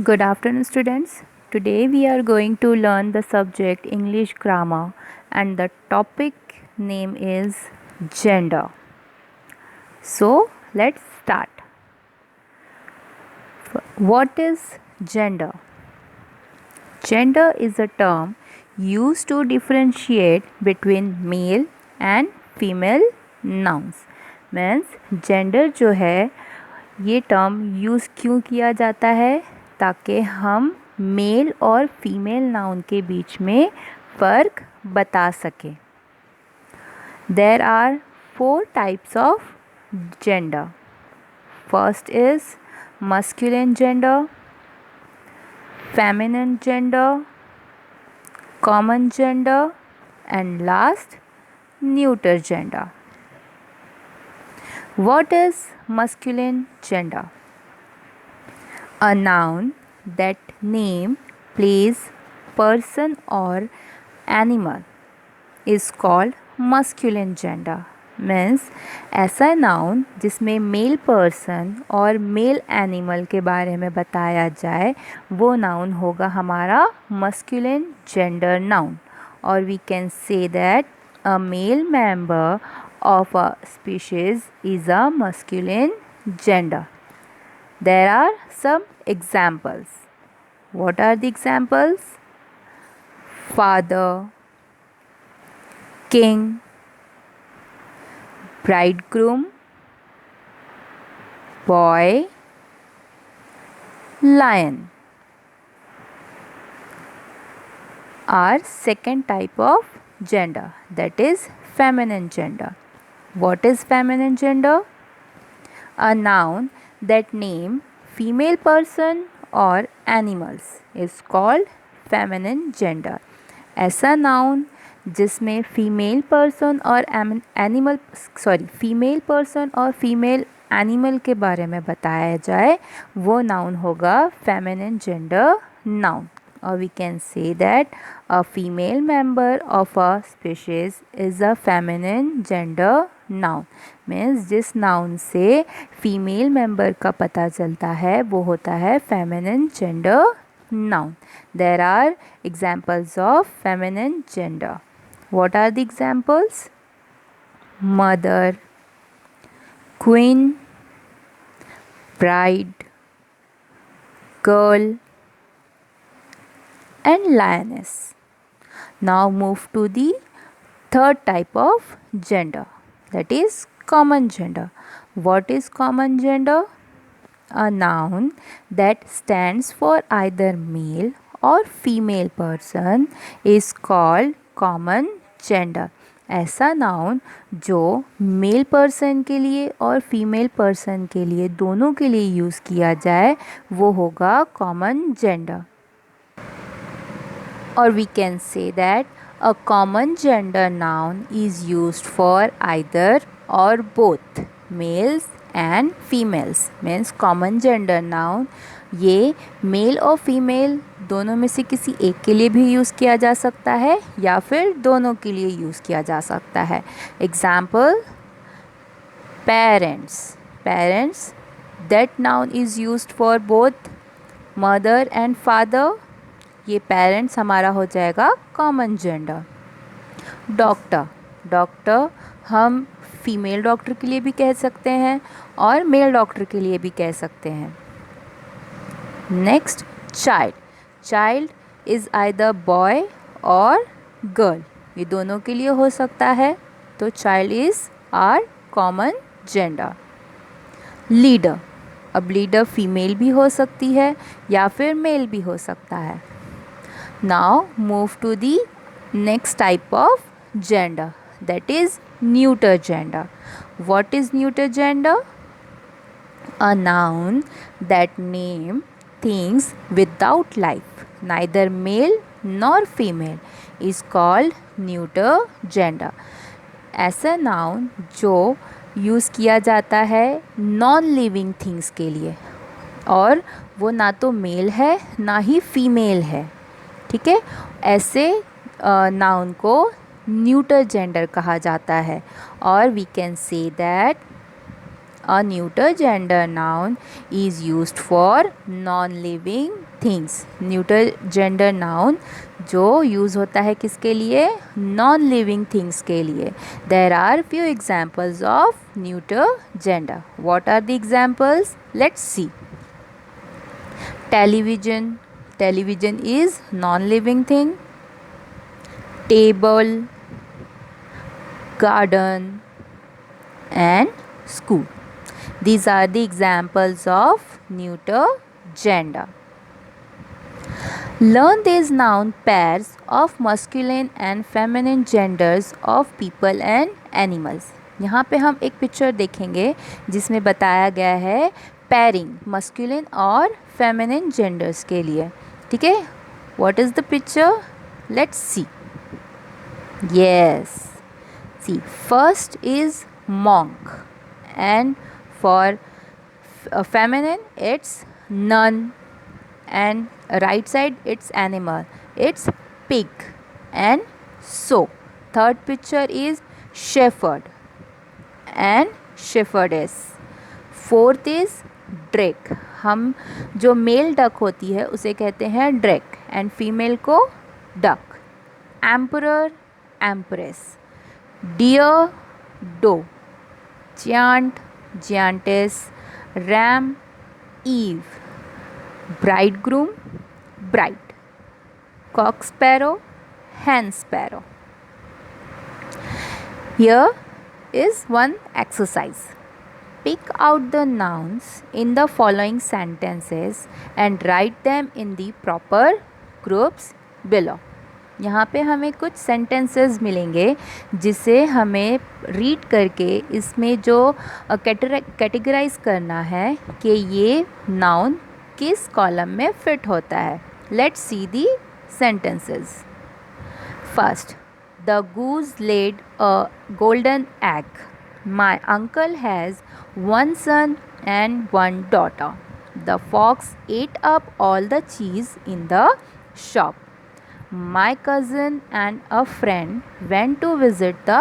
Good afternoon, students. Today we are going to learn the subject English grammar, and the topic name is gender. So, let's start. What is gender? Gender is a term used to differentiate between male and female nouns. Means gender जो है ये term use क्यों किया जाता है, ताकि हम mail और फीमेल नाउन के बीच में फ़र्क बता सकें. There are 4 types of gender. First is masculine gender, feminine gender, common gender, and last neuter gender. What is masculine gender? A noun that name, place, person or animal is called masculine gender. Means ऐसा noun जिसमें male person और male animal के बारे में बताया जाए वो noun होगा हमारा मस्कुलिन जेंडर नाउन. और we can say that a male member of a species is a masculine gender. There are some examples. What are the examples? Father, king, bridegroom, boy, lion. Our second type of gender, that is feminine gender. What is feminine gender? A noun that name female person or animals is called feminine gender. ऐसा noun जिसमें female person और female person और female animal के बारे में बताया जाए वो नाउन होगा feminine gender noun. Or we can say that a female member of a species is a feminine gender noun. Means जिस नाउन से फीमेल मेंबर का पता चलता है वो होता है feminine gender noun. There are examples of feminine gender. What are the examples? Mother, queen, bride, girl, and lioness. Now move to the third type of gender, that is common gender. What is common gender? A noun that stands for either male or female person is called common gender. ऐसा noun जो male person के लिए और female person के लिए दोनों के लिए यूज़ किया जाए वो होगा common gender. Or we can say that a common gender noun is used for either or both males and females. Means common gender noun ये मेल और फीमेल दोनों में से किसी एक के लिए भी यूज़ किया जा सकता है या फिर दोनों के लिए यूज़ किया जा सकता है. Example, parents. Parents, that noun is used for both mother and father. ये पेरेंट्स हमारा हो जाएगा कॉमन जेंडर. डॉक्टर. डॉक्टर हम फीमेल डॉक्टर के लिए भी कह सकते हैं और मेल डॉक्टर के लिए भी कह सकते हैं. Next, child. Child is either boy और गर्ल, ये दोनों के लिए हो सकता है, तो child is are common gender. Leader. अब लीडर फीमेल भी हो सकती है या फिर मेल भी हो सकता है. Now move to the next type of gender, that is neuter gender. What is neuter gender? A noun that name things without life, neither male nor female, is called neuter gender. ऐसा noun जो use किया जाता है non living things के लिए और वो ना तो मेल है ना ही फीमेल है. ठीक है, ऐसे नाउन को न्यूटर जेंडर कहा जाता है. और we can say that A neuter gender noun is used for non-living things. Neuter gender noun जो यूज़ होता है किसके लिए? नॉन लिविंग थिंग्स के लिए। There are few examples of neuter gender. What are the examples? Let's see. Television, television is non living thing. Table, garden and school. These are the examples of neuter gender. Learn these noun pairs of masculine and feminine genders of people and animals. यहाँ पे हम एक picture देखेंगे जिसमें बताया गया है pairing masculine और फेमिनिन जेंडर्स के लिए. ठीक है, what is the picture? Let's see. Yes. See, first is monk, and for feminine it's nun, and right side it's animal, it's pig, and so. Third picture is shepherd and shepherdess. Fourth is drake. हम जो mail duck होती है उसे कहते हैं ड्रैक, and female को duck. Emperor, empress. Deer, doe. Giant, giantess. Ram, Eve. Bridegroom, bride. Cock sparrow, hen sparrow. Here is one exercise. Pick out the nouns in the following sentences and write them in the proper groups below. यहाँ पे हमें कुछ sentences मिलेंगे जिसे हमें read करके इसमें जो कैटेगराइज करना है कि ये नाउन किस कॉलम में फिट होता है. Let's see the sentences. First, the goose laid a golden egg. My uncle has one son and one daughter. The fox ate up all the cheese in the shop. My cousin and a friend went to visit the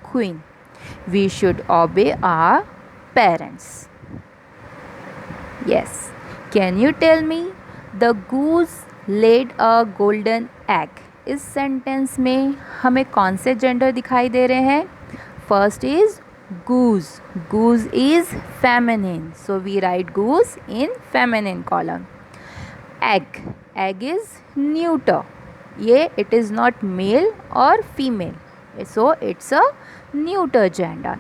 queen. We should obey our parents. Yes. Can you tell me? The goose laid a golden egg. इस sentence में हमें कौन से gender दिखाई दे रहे हैं? First is goose. Goose is feminine, so we write goose in feminine column. Egg. Egg is neuter. ये it is not male or female, so it's a neuter gender.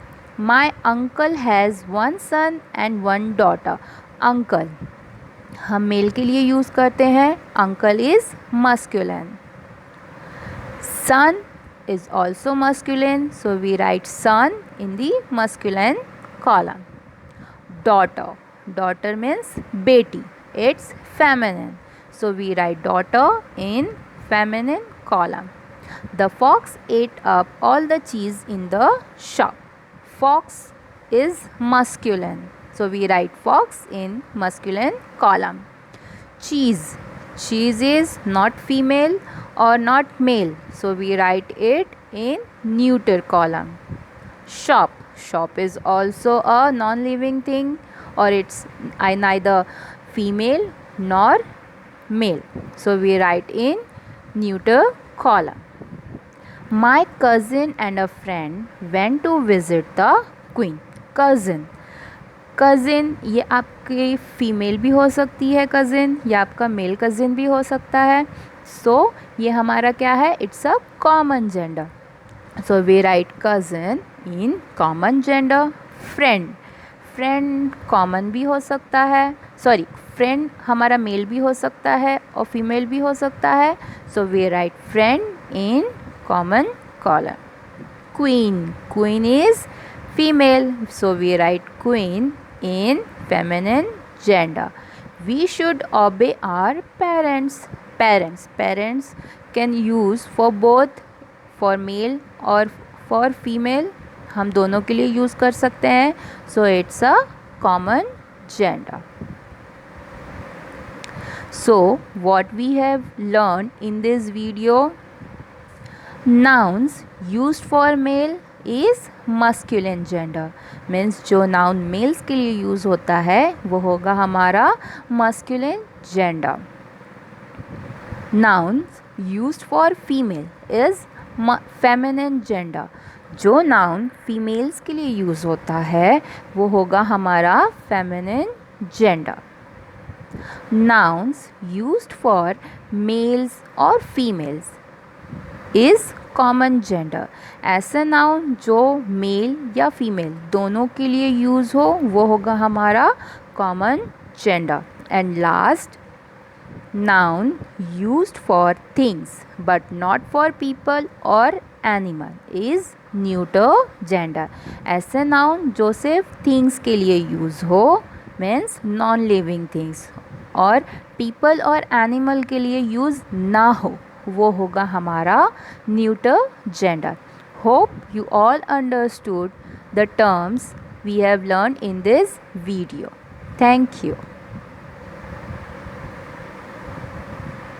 My uncle has one son and one daughter. Uncle हम mail के लिए use करते हैं. Uncle is masculine. Son is also masculine, so we write son in the masculine column. Daughter. Daughter means बेटी. It's feminine, so we write daughter in feminine column. The fox ate up all the cheese in the shop. Fox is masculine, so we write fox in masculine column. Cheese. Cheese is not female or not male, so we write it in neuter column. Shop. Shop is also a non-living thing, or it's neither female nor male, so we write in neuter column. My cousin and a friend went to visit the queen. Cousin. Cousin ये आपकी female भी हो सकती है cousin, या आपका mail cousin भी हो सकता है. So ये हमारा क्या है? It's a common gender, so we write cousin in common gender. Friend. Friend common भी हो सकता है, सॉरी फ्रेंड हमारा मेल भी हो सकता है और फीमेल भी हो सकता है, so we write friend in common column. Queen. Queen is female, so we write queen in feminine gender. We should obey our parents. Parents can use for both, for male और for female, हम दोनों के लिए use कर सकते हैं. So it's a common gender. So what we have learned in this video, nouns used for male is masculine gender, means जो noun males के लिए यूज़ होता है वो होगा हमारा masculine gender. Nouns used for female is feminine gender. जो noun females के लिए यूज़ होता है वो होगा हमारा feminine gender. Nouns used for males or females is common gender. ऐसे नाउन जो मेल या फीमेल दोनों के लिए यूज़ हो वो होगा हमारा common gender. And last, noun used for things but not for people or animal is neuter gender. ऐसे noun जो सिर्फ things के लिए यूज़ हो means non living things और people और animal के लिए यूज़ ना हो वो होगा हमारा neuter gender. Hope you all understood the terms we have learned in this video. Thank you.